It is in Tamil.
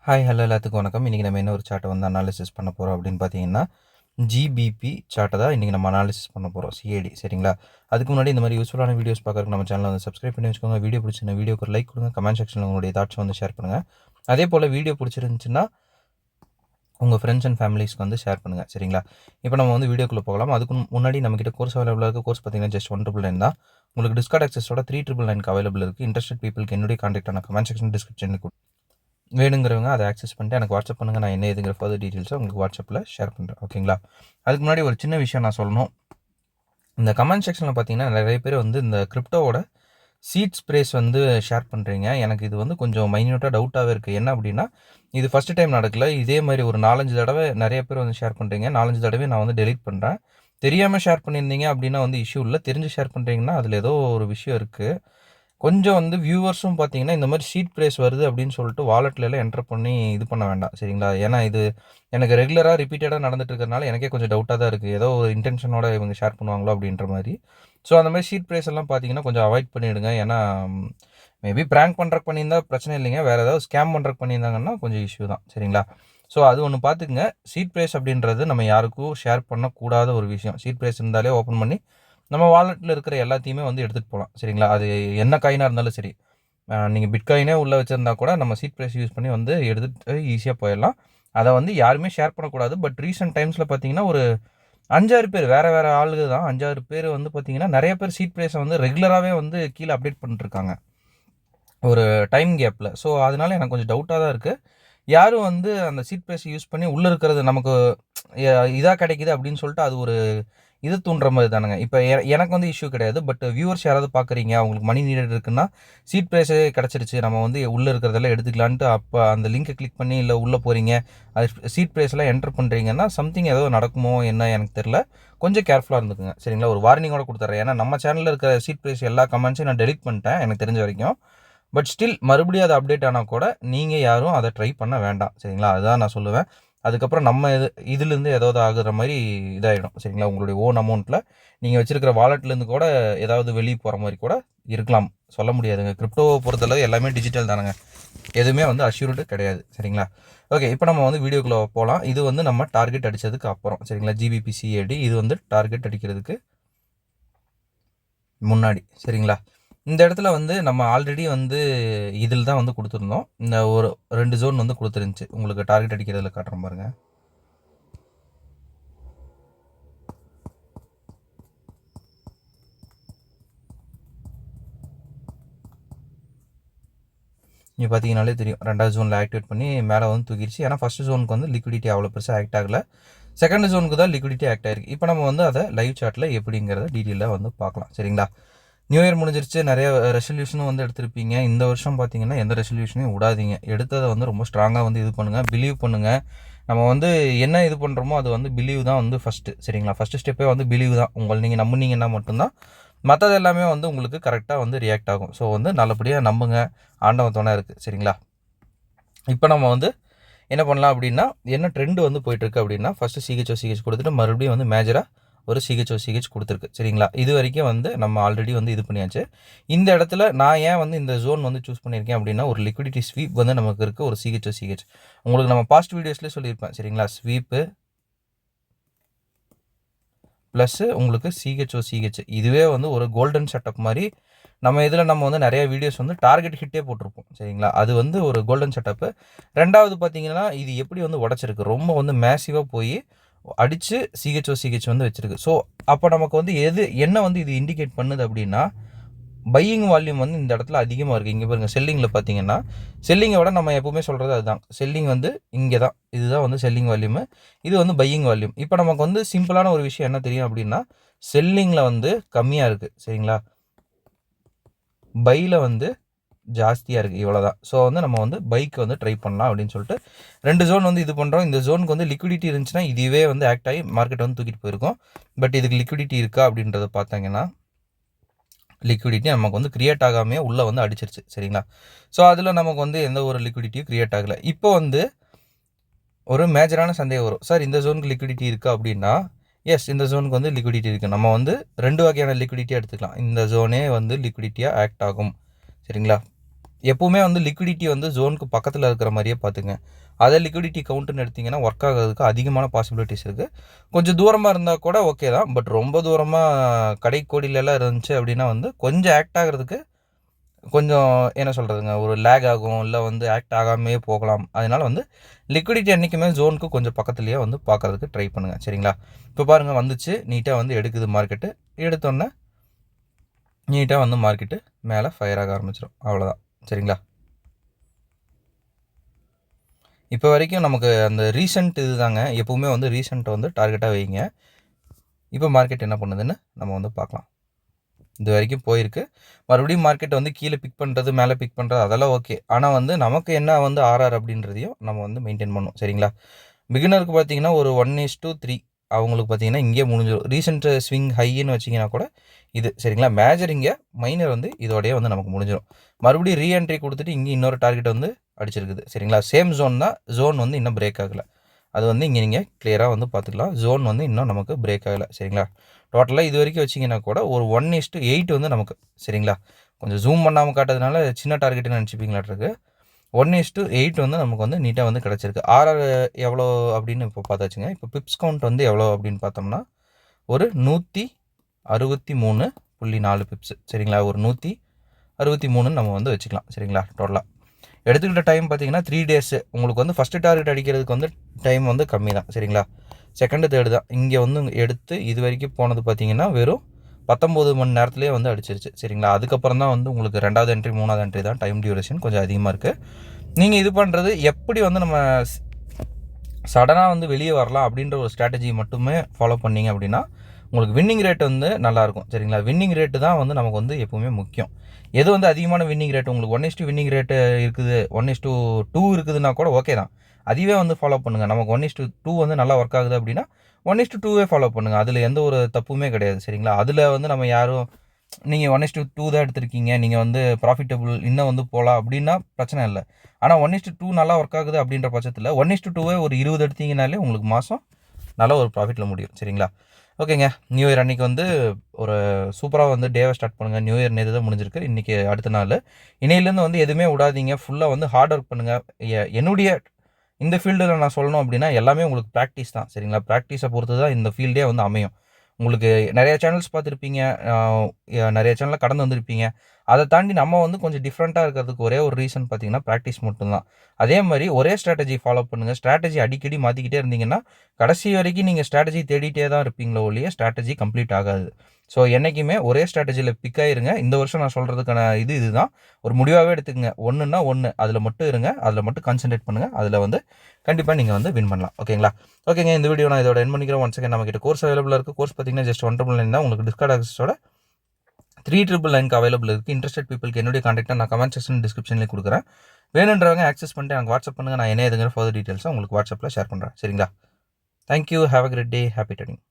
ஹாய் ஹலோ எல்லாத்துக்கும் வணக்கம். இன்றைக்கி நம்ம என்ன ஒரு சார்ட்டை வந்து அனாலிசிஸ் பண்ண போகிறோம் அப்படின்னு பார்த்தீங்கன்னா, ஜிபிபி சார்ட்டை தான் இன்றைக்கி நம்ம அனாலிசிஸ் பண்ண போகிறோம். சிஏடி சரிங்களா? அதுக்கு முன்னாடி இந்த மாதிரி யூஸ்ஃபுல்லான வீடியோஸ் பார்க்குறதுக்கு நம்ம சேனலை வந்து சப்ஸ்கிரைப் பண்ணி வச்சுக்கோங்க. வீடியோ பிடிச்சிருந்தா வீடியோக்கு ஒரு லைக் கொடுங்க. கமெண்ட் செக்ஷனில் உங்களுடைய தாட்ஸ் வந்து ஷேர் பண்ணுங்கள். அதே போல் வீடியோ பிடிச்சிருந்துச்சுன்னா உங்கள் ஃப்ரெண்ட்ஸ் அண்ட் ஃபேமிலிஸ்க்கு வந்து ஷேர் பண்ணுங்கள் சரிங்களா? இப்போ நம்ம வந்து வீடியோக்குள்ளே போகலாம். அதுக்கு முன்னாடி நம்மக்கிட்ட கோர்ஸ் அவைலபிளாக இருக்குது. கோர்ஸ் பார்த்தீங்கன்னா ஜஸ்ட் 199 தான். உங்களுக்கு டிஸ்கார்ட் ஆக்சஸோட 3999 அவைலபிள் இருக்குது. இன்ட்ரெஸ்டட் பீப்புளுக்கு என்னுடைய கான்டாக்டான கமெண்ட் செக்ஷன் டிஸ்கிரிப்ஷனுக்கு வேணுங்கிறவங்க அதை ஆக்சஸ் பண்ணிட்டு எனக்கு வாட்ஸ்அப் பண்ணுங்கள். நான் என்ன ஏதுங்கிற ஃபர்தர் டீட்டெயில்ஸை உங்களுக்கு வாட்ஸ்அப்பில் ஷேர் பண்ணுறேன். ஓகேங்களா? அதுக்கு முன்னாடி ஒரு சின்ன விஷயம் நான் சொல்லணும். இந்த கமெண்ட் செக்ஷனில் பார்த்தீங்கன்னா நிறைய பேர் வந்து இந்த கிரிப்டோவோட சீட் ஸ்ப்ரேஸ் வந்து ஷேர் பண்ணுறீங்க. எனக்கு இது வந்து கொஞ்சம் மைன்யூட்டாக டவுட்டாகவே இருக்குது. என்ன அப்படின்னா, இது ஃபஸ்ட்டு டைம் நடக்கல. இதே மாதிரி ஒரு 4-5 தடவை நிறைய பேர் வந்து ஷேர் பண்ணுறீங்க. 4-5 தடவை நான் வந்து டெலீட் பண்ணுறேன். தெரியாமல் ஷேர் பண்ணியிருந்தீங்க அப்படின்னா வந்து இஷ்யூ இல்லை. தெரிஞ்சு ஷேர் பண்ணுறீங்கன்னா அதில் ஏதோ ஒரு விஷயம் இருக்குது. கொஞ்சம் வந்து வியூவர்ஸும் பார்த்தீங்கன்னா இந்த மாதிரி ஷீட் ப்ரைஸ் வருது அப்படின்னு சொல்லிட்டு வாலெட்லாம் என்டர் பண்ணி இது பண்ண வேண்டாம் சரிங்களா? ஏன்னா இது எனக்கு ரெகுலராக ரிப்பீட்டடாக நடந்துட்டு இருக்கிறனால எனக்கே கொஞ்சம் டவுட்டாக தான் இருக்குது. ஏதோ ஒரு இன்டென்ஷனோட இவங்க ஷேர் பண்ணுவாங்களோ அப்படின்ற மாதிரி. ஸோ அந்த மாதிரி ஷீட் ப்ரைஸ் எல்லாம் பார்த்தீங்கன்னா கொஞ்சம் அவாய்ட் பண்ணிவிடுங்க. ஏன்னா மேபி ப்ராங்க் பண்ணுறக்கு பண்ணியிருந்தா பிரச்சனை இல்லைங்க. வேறு ஏதாவது ஸ்கேம் பண்ணுறக்கு பண்ணியிருந்தாங்கன்னா கொஞ்சம் இஷ்யூ தான் சரிங்களா? ஸோ அது ஒன்று பார்த்துக்குங்க. ஷீட் ப்ரைஸ் அப்படின்றது நம்ம யாருக்கும் ஷேர் பண்ணக்கூடாத ஒரு விஷயம். ஷீட் ப்ரைஸ் இருந்தாலே ஓப்பன் பண்ணி நம்ம வாலெட்டில் இருக்கிற எல்லாத்தையுமே வந்து எடுத்துகிட்டு போகலாம் சரிங்களா? அது என்ன காயினாக இருந்தாலும் சரி. நீங்கள் பிட்காயினே உள்ளே வச்சுருந்தா கூட நம்ம சீட் ப்ரைஸ் யூஸ் பண்ணி வந்து எடுத்துகிட்டு ஈஸியாக போயிடலாம். அதை வந்து யாருமே ஷேர் பண்ணக்கூடாது. பட் ரீசெண்ட் டைம்ஸில் பார்த்தீங்கன்னா ஒரு 5-6 பேர் வேறு ஆளுங்க தான் 5-6 பேர் வந்து பார்த்தீங்கன்னா நிறைய பேர் சீட் ப்ரைஸை வந்து ரெகுலராகவே வந்து கீழே அப்டேட் பண்ணிட்டுருக்காங்க ஒரு டைம் கேப்பில். ஸோ அதனால எனக்கு கொஞ்சம் டவுட்டாக தான் இருக்குது. யாரும் வந்து அந்த சீட் ப்ரைஸ் யூஸ் பண்ணி உள்ளே இருக்கிறது நமக்கு இதாக கிடைக்குது அப்படின்னு சொல்லிட்டு அது ஒரு இது தூண்டுற மாதிரி தானுங்க. இப்போ எனக்கு வந்து இஷ்யூ கிடையாது. பட் வியூவர்ஸ் யாராவது பார்க்குறீங்க, அவங்களுக்கு மணி நீடட் இருக்குன்னா சீட் ப்ரைஸே கிடச்சிருச்சு, நம்ம வந்து உள்ளே இருக்கிறதெல்லாம் எடுத்துக்கலான்ட்டு அப்போ அந்த லிங்கை கிளிக் பண்ணி இல்லை உள்ளே போகிறீங்க, அது சீட் ப்ரைஸ்லாம் என்டர் பண்ணுறீங்கன்னா சம்திங் ஏதோ நடக்குமோ என்ன எனக்கு தெரில. கொஞ்சம் கேர்ஃபுல்லாக இருந்துக்குங்க சரிங்களா? ஒரு வார்னிங்கோட கொடுத்துட்றேன். ஏன்னா நம்ம சேனலில் இருக்கிற சீட் ப்ரைஸ் எல்லா கமெண்ட்ஸையும் நான் டெலிட் பண்ணிட்டேன் எனக்கு தெரிஞ்ச வரைக்கும். பட் ஸ்டில் மறுபடியும் அது அப்டேட் ஆனால் கூட நீங்கள் யாரும் அதை ட்ரை பண்ண வேண்டாம் சரிங்களா? அதுதான் நான் சொல்லுவேன். அதுக்கப்புறம் நம்ம இதுலேருந்து ஏதாவது ஆகுற மாதிரி இதாகிடும் சரிங்களா? உங்களுடைய ஓன் அமௌண்ட்டில் நீங்கள் வச்சுருக்கிற வாலெட்லேருந்து கூட ஏதாவது வெளியே போகிற மாதிரி கூட இருக்கலாம். சொல்ல முடியாதுங்க. கிரிப்டோவை பொறுத்தளவு எல்லாமே டிஜிட்டல் தானுங்க. எதுவுமே வந்து அஷ்யூர்டு கிடையாது சரிங்களா? ஓகே, இப்போ நம்ம வந்து வீடியோக்குள்ளே போகலாம். இது வந்து நம்ம டார்கெட் அடித்ததுக்கு அப்புறம் சரிங்களா? ஜிபிபி சிஏடி இது வந்து டார்கெட் அடிக்கிறதுக்கு முன்னாடி சரிங்களா? இந்த இடத்துல வந்து நம்ம ஆல்ரெடி வந்து இதில் தான் வந்து கொடுத்துருந்தோம். இந்த ஒரு 2 ஜோன் வந்து கொடுத்துருந்துச்சு. உங்களுக்கு டார்கெட் அடிக்கிறதுல காட்டுறேன் பாருங்க. இங்கே பார்த்தீங்கனாலே தெரியும். 2வது ஜோனில் ஆக்டிவேட் பண்ணி மேலே வந்து தூக்கிடுச்சு. ஏன்னா ஃபஸ்ட்டு ஜோனுக்கு வந்து லிக்விடிட்டி அவ்வளோ பெருசாக ஆக்ட் ஆகலை. செகண்ட் ஜோனுக்கு தான் லிக்விடிட்டி ஆக்ட் ஆகிருக்கு. இப்போ நம்ம வந்து அதை லைவ் சார்ட்டில் எப்படிங்கிறத டீட்டெயிலாக வந்து பார்க்கலாம் சரிங்களா? நியூ இயர் முடிஞ்சிருச்சு. நிறைய ரெசல்யூஷனும் வந்து எடுத்திருப்பீங்க. இந்த வருஷம் பார்த்தீங்கன்னா எந்த ரெசல்யூஷனையும் விடாதீங்க. எடுத்ததை வந்து ரொம்ப ஸ்ட்ராங்காக வந்து இது பண்ணுங்கள். பிலீவ் பண்ணுங்கள். நம்ம வந்து என்ன இது பண்ணுறோமோ அது வந்து பிலீவ் தான் வந்து ஃபஸ்ட்டு சரிங்களா? ஃபஸ்ட்டு ஸ்டெப்பே வந்து பிலீவ் தான். நீங்கள் நம்புனீங்கன்னா மட்டும்தான் மற்றது எல்லாமே வந்து உங்களுக்கு கரெக்டாக வந்து ரியாக்ட் ஆகும். ஸோ வந்து நல்லபடியாக நம்புங்க. ஆண்டவன் துணை இருக்குது சரிங்களா? இப்போ நம்ம வந்து என்ன பண்ணலாம் அப்படின்னா, என்ன ட்ரெண்டு வந்து போயிட்டுருக்கு அப்படின்னா, ஃபஸ்ட்டு சிஹெச் கொடுத்துட்டு மறுபடியும் வந்து மேஜராக ஒரு சிஹெச் கொடுத்துருக்கு சரிங்களா? இது வரைக்கும் வந்து நம்ம ஆல்ரெடி வந்து இது பண்ணியாச்சு. இந்த இடத்துல நான் ஏன் வந்து இந்த ஜோன் வந்து சூஸ் பண்ணியிருக்கேன் அப்படின்னா, ஒரு லிக்விடிட்டி ஸ்வீப் வந்து நமக்கு இருக்குது. ஒரு சிஹெச் உங்களுக்கு நம்ம பாஸ்ட் வீடியோஸ்லேயே சொல்லியிருப்பேன் சரிங்களா? ஸ்வீப்பு ப்ளஸ்ஸு உங்களுக்கு சிஹெச் இதுவே வந்து ஒரு கோல்டன் செட்டப் மாதிரி நம்ம இதில் நம்ம வந்து நிறைய வீடியோஸ் வந்து டார்கெட் ஹிட்டே போட்டிருப்போம் சரிங்களா? அது வந்து ஒரு கோல்டன் செட்டப்பு. 2வது பார்த்தீங்கன்னா இது எப்படி வந்து உடச்சிருக்கு, ரொம்ப வந்து மேசிவாக போய் அடித்து சிஹெச் வந்து வச்சுருக்கு. ஸோ அப்போ நமக்கு வந்து என்ன வந்து இது இண்டிகேட் பண்ணுது அப்படின்னா, பையிங் வால்யூம் வந்து இந்த இடத்துல அதிகமாக இருக்குது. இங்கே பாருங்கள், செல்லிங்கில் பார்த்தீங்கன்னா செல்லிங்கை விட நம்ம எப்போவுமே சொல்கிறது அதுதான். செல்லிங் வந்து இங்கே தான், இதுதான் வந்து செல்லிங் வால்யூமு, இது வந்து பையிங் வால்யூம். இப்போ நமக்கு வந்து சிம்பிளான ஒரு விஷயம் என்ன தெரியும் அப்படின்னா, செல்லிங்கில் வந்து கம்மியாக இருக்குது சரிங்களா? பையில் வந்து ஜாஸ்தியாக இருக்குது, இவ்வளோதான். ஸோ வந்து நம்ம வந்து பைக்கு வந்து ட்ரை பண்ணலாம் அப்படின்னு சொல்லிட்டு 2 ஜோன் வந்து இது பண்ணுறோம். இந்த ஜோனுக்கு வந்து லிக்விடிட்டி இருந்துச்சுன்னா இதுவே வந்து ஆக்ட் ஆகி மார்க்கெட் வந்து தூக்கிட்டு போயிருக்கும். பட் இதுக்கு லிக்விடிட்டி இருக்கா அப்படின்றத பார்த்தாங்கன்னா, லிக்விடிட்டி நமக்கு வந்து கிரியேட் ஆகாமே உள்ளே வந்து அடிச்சிருச்சு சரிங்களா? ஸோ அதில் நமக்கு வந்து எந்த ஒரு லிக்விடிட்டியும் கிரியேட் ஆகலை. இப்போ வந்து ஒரு மேஜரான சந்தேகம் வரும், சார் இந்த ஜோனுக்கு லிக்விடிட்டி இருக்கா அப்படின்னா, எஸ் இந்த ஜோனுக்கு வந்து லிக்விடிட்டி இருக்குது. நம்ம வந்து 2 வகையான லிக்விடிட்டியாக எடுத்துக்கலாம். இந்த ஜோனே வந்து லிக்விடிட்டியாக ஆக்ட் ஆகும் சரிங்களா? எப்போவுமே வந்து லிக்விடிட்டி வந்து ஜோனுக்கு பக்கத்தில் இருக்கிற மாதிரியே பார்த்துங்க. அதை லிக்விடிட்டி கவுண்ட்டுன்னு எடுத்திங்கன்னா ஒர்க் ஆகிறதுக்கு அதிகமான பாசிபிலிட்டிஸ் இருக்குது. கொஞ்சம் தூரமாக இருந்தால் கூட ஓகே தான். பட் ரொம்ப தூரமாக கடைக்கோடியிலலாம் இருந்துச்சு அப்படின்னா வந்து கொஞ்சம் ஆக்ட் ஆகிறதுக்கு கொஞ்சம் என்ன சொல்கிறதுங்க, ஒரு லேக் ஆகும், இல்லை வந்து ஆக்ட் ஆகாமே போகலாம். அதனால் வந்து லிக்விடிட்டி என்றைக்குமே ஜோனுக்கு கொஞ்சம் பக்கத்துலேயே வந்து பார்க்குறதுக்கு ட்ரை பண்ணுங்கள். சரிங்களா? இப்போ பாருங்கள் வந்துச்சு, நீட்டாக வந்து எடுக்குது மார்க்கெட்டு. எடுத்தோன்னே நீட்டாக வந்து மார்க்கெட்டு மேலே ஃபயர் ஆக ஆரம்பிச்சிடும். அவ்வளோதான். சரிங்களா? இப்போ வரைக்கும் நமக்கு அந்த ரீசெண்ட் இது தாங்க. எப்போவுமே வந்து ரீசெண்ட்டை வந்து டார்கெட்டாக வைங்க. இப்போ மார்க்கெட் என்ன பண்ணுதுன்னு நம்ம வந்து பார்க்கலாம். இது வரைக்கும் போயிருக்கு. மறுபடியும் மார்க்கெட் வந்து கீழே பிக் பண்ணுறது, மேலே பிக் பண்ணுறது அதெல்லாம் ஓகே. ஆனால் வந்து நமக்கு என்ன வந்து ஆர்ஆர் அப்படின்றதையும் நம்ம வந்து மெயின்டைன் பண்ணணும். சரிங்களா? பிகினருக்கு பார்த்தீங்கன்னா ஒரு 1:3 அவங்களுக்கு பார்த்தீங்கன்னா இங்கே முடிஞ்சிடும். ரீசெண்ட் ஸ்விங் ஹைன்னு வச்சிங்கன்னா கூட இது சரிங்களா? மேஜர் இங்கே, மைனர் வந்து இதோடய வந்து நமக்கு முடிஞ்சிடும். மறுபடியும் ரீஎன்ட்ரி கொடுத்துட்டு இங்கே இன்னொரு டார்கெட் வந்து அடிச்சிருக்குது. சரிங்களா? சேம் ஜோன் தான். ஜோன் வந்து இன்னும் பிரேக் ஆகலை. அது வந்து இங்கே நீங்கள் கிளியராக வந்து பார்த்துக்கலாம். ஜோன் வந்து இன்னும் நமக்கு பிரேக் ஆகலை. சரிங்களா? டோட்டலாக இது வரைக்கும் வச்சிங்கன்னா கூட ஒரு 1:8 வந்து நமக்கு சரிங்களா? கொஞ்சம் ஜூம் பண்ணாமல் காட்டுறதுனால சின்ன டார்கெட்டுன்னு நினச்சிப்பீங்களாட்டிருக்கு. 1:8 வந்து நமக்கு வந்து நீட்டாக வந்து கிடச்சிருக்கு. ஆர்ஆர் எவ்வளோ அப்படின்னு இப்போ பார்த்தாச்சுங்க. இப்போ பிப்ஸ் கவுண்ட் வந்து எவ்வளோ அப்படின்னு பார்த்தோம்னா ஒரு 163.4 பிப்ஸ். சரிங்களா? ஒரு 163 நம்ம வந்து வச்சுக்கலாம். சரிங்களா? டோட்டலாக எடுத்துக்கிட்ட டைம் பார்த்தீங்கன்னா 3 டேஸு. உங்களுக்கு வந்து ஃபஸ்ட்டு டார்கெட் அடிக்கிறதுக்கு வந்து டைம் வந்து கம்மி தான். சரிங்களா? செகண்டு தேர்டு தான். இங்கே வந்து எடுத்து இது வரைக்கும் போனது பார்த்தீங்கன்னா வெறும் 19 மணி நேரத்துலேயே வந்து அடிச்சிருச்சு. சரிங்களா? அதுக்கப்புறம் தான் வந்து உங்களுக்கு 2வது என்ட்ரி 3வது என்ட்ரி தான் டைம் டியூரேஷன் கொஞ்சம் அதிகமாக இருக்குது. நீங்கள் இது பண்ணுறது எப்படி வந்து நம்ம சடனாக வந்து வெளியே வரலாம் அப்படின்ற ஒரு ஸ்ட்ராட்டஜி மட்டுமே ஃபாலோ பண்ணிங்க அப்படின்னா உங்களுக்கு வின்னிங் ரேட் வந்து நல்லாயிருக்கும். சரிங்களா? வின்னிங் ரேட்டு தான் வந்து நமக்கு வந்து எப்போவுமே முக்கியம். எது வந்து அதிகமான வின்னிங் ரேட் உங்களுக்கு 1:2 வின்னிங் ரேட்டு இருக்குது, 1:2 இருக்குதுன்னா கூட ஓகே தான். அதுவே வந்து ஃபாலோ பண்ணுங்கள். நமக்கு 1:2 வந்து நல்லா ஒர்க் ஆகுது அப்படின்னா 1:2 ஃபாலோ பண்ணுங்கள். அதில் எந்த ஒரு தப்புமே கிடையாது. சரிங்களா? அதில் வந்து நம்ம யாரும் நீங்கள் 1:2 தான் எடுத்திருக்கீங்க, நீங்கள் வந்து ப்ராஃபிட்டபுள் இன்னும் வந்து போகலாம் அப்படின்னா பிரச்சனை இல்லை. ஆனால் 1:2 நல்லா ஒர்க் ஆகுது அப்படின்ற பட்சத்தில் 1:2 ஒரு 20 எடுத்தீங்கனாலே உங்களுக்கு மாதம் நல்ல ஒரு ப்ராஃபிட்டில் முடியும். சரிங்களா? ஓகேங்க. நியூ இயர் அன்றைக்கி வந்து ஒரு சூப்பராக வந்து டேவை ஸ்டார்ட் பண்ணுங்கள். நியூ இயர் நேற்று தான் முடிஞ்சிருக்கு. இன்றைக்கி அடுத்த நாள். இன்னையிலேருந்து வந்து எதுவுமே விடாதீங்க. ஃபுல்லாக வந்து ஹார்ட் ஒர்க் பண்ணுங்கள். என்னுடைய இந்த ஃபீல்டில் நான் சொல்லணும் அப்படின்னா எல்லாமே உங்களுக்கு ப்ராக்டிஸ் தான். சரிங்களா? ப்ராக்டிஸை பொறுத்து தான் இந்த ஃபீல்டே வந்து அமையும். உங்களுக்கு நிறைய சேனல்ஸ் பார்த்துருப்பீங்க, நிறைய சேனலில் கடந்து வந்திருப்பீங்க. அதை தாண்டி நம்ம வந்து கொஞ்சம் டிஃப்ரெண்ட்டாக இருக்கிறதுக்கு ஒரே ஒரு ரீசன் பார்த்தீங்கன்னா ப்ராக்டிஸ் மட்டும்தான். அதே மாதிரி ஒரே ஸ்ட்ராட்டஜி ஃபாலோ பண்ணுங்கள். ஸ்ட்ராட்டஜி அடிக்கடி மாற்றிக்கிட்டே இருந்தீங்கன்னா கடைசி வரைக்கும் நீங்கள் ஸ்ட்ராட்டஜி தேடிட்டே தான் இருப்பீங்களோ ஒழிய ஸ்ட்ராட்டஜி கம்ப்ளீட் ஆகாது. ஸோ என்றைக்குமே ஒரே ஸ்ட்ராட்டஜியில் பிக் ஆயிருங்க. இந்த வருஷம் நான் சொல்கிறதுக்கான இதுதான். ஒரு முடிவாகவே எடுத்துக்கங்க. ஒன்றுன்னா ஒன்று அதில் மட்டும் இருங்க. அதில் மட்டும் கான்சென்ட்ரேட் பண்ணுங்கள். அதில் வந்து கண்டிப்பாக நீங்கள் வந்து வின் பண்ணலாம். ஓகேங்களா? ஓகேங்க. இந்த வீடியோ நான் இதோட என் பண்ணிக்கிறேன். ஒன்ஸ் அகேன் நம்மகிட்ட கோர்ஸ் அவைலபிளாக இருக்குது. கோர்ஸ் பார்த்தீங்கன்னா ஜஸ்ட் 199 தான். உங்களுக்கு டிஸ்கார்ட் ஆக்சஸோட 399 அவைலபிள் இருக்குது. இன்ட்ரெஸ்டட் பீப்புளுக்கு என்னுடைய கான்டாக்டை நான் கமெண்ட் செக்ஷன் டிஸ்கிரிப்ஷன்லேயே கொடுக்குறேன். வேணுன்றவங்க ஆக்சஸ் பண்ணிட்டு எனக்கு வாட்ஸ்அப் பண்ணுங்கள். நான் என்ன எதுங்கிற ஃபர்தர் டீட்டெயில்ஸை உங்களுக்கு வாட்ஸ்அப்பில் ஷேர் பண்ணுறேன். சரிங்களா? Thank you. Have a great day. Happy trading.